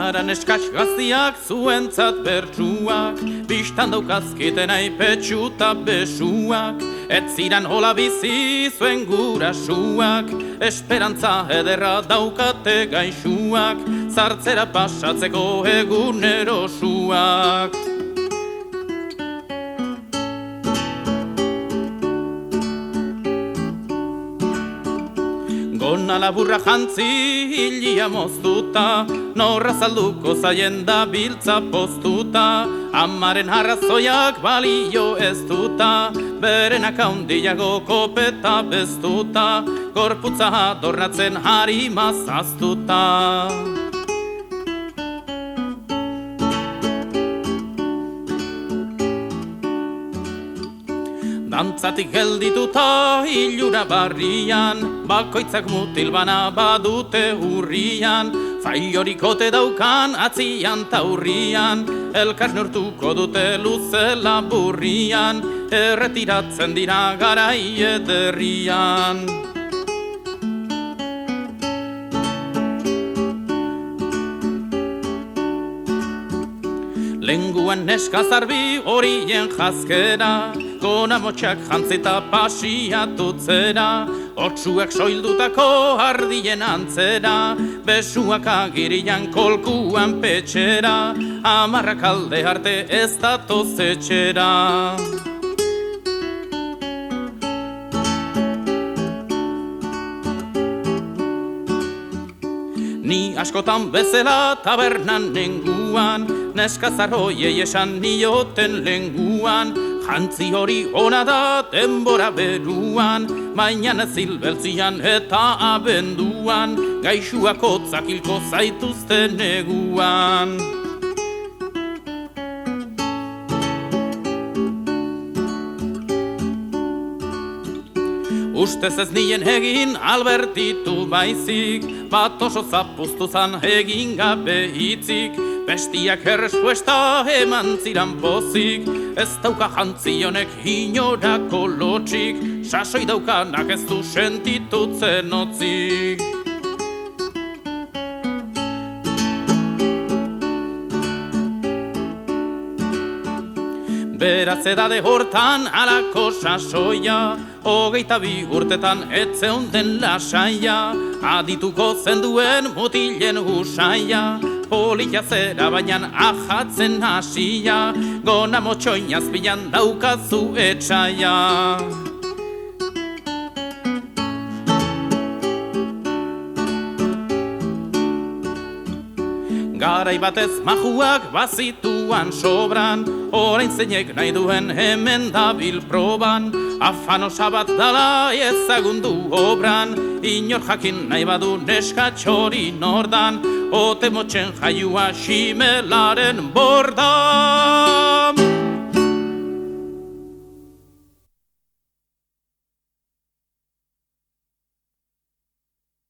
Ara neskatx gaztiak zuentzat bertsuak, bistan daukazkiten aipetxu eta besuak, ez ziran hola bizi zuen gurasuak, esperantza ederra daukate gaixuak, zartzera pasatzeko egunerosuak. Gona laburra jantzi hilia moztuta, norra zalduko zaien da biltza postuta, amaren arrazoiak balio ez duta, berenak haundiago kopeta beztuta, gorputza adornatzen harima zaztuta. Dantzatik geldituta hilura barrian, bakoitzak mutil bana badute hurrian, faiorikote daukan atzian taurrian, elkar neurtuko dute luzela burrian, erretiratzen dira garai ederrian. Lenguan neska zarbi horien jazkera, gona motxak jantzita pasiatutzera, otsuak soildutako ardien antzera, besuak agirian kolkuan petxera, amarrak alde arte ez datoz etxera. Ni askotan bezala tabernan nenguan, neska zarroiei esan nioten lenguan, jantzi hori ona da denbora beruan, mainan zilbeltzian eta abenduan, gaixuak hotzak hilko zaituzte neguan. Ustez ez nien egin albertitu baizik, bat oso zapuztuzan egin gabe hitzik, bestiak errespuesta eman ziran pozik, ez dauka jantzionek inorako lotxik, sasoi daukanak ez du sentitutzen otzik. Beraz edade hortan alako sasoia, 22 urtetan etzeunden lasaia, adituko zenduen mutilen usaia, polita zera bainan ahatzen hasia, gona motxoin azpilan daukazu etxaia. Garai batez majuak bazituan sobran, orain zeinek nahi duen hemen dabil proban, afano sabat dala ezagundu obran, inor jakin nahi badu neskatxori nordan, ote motxen jaiua ximelaren bordan.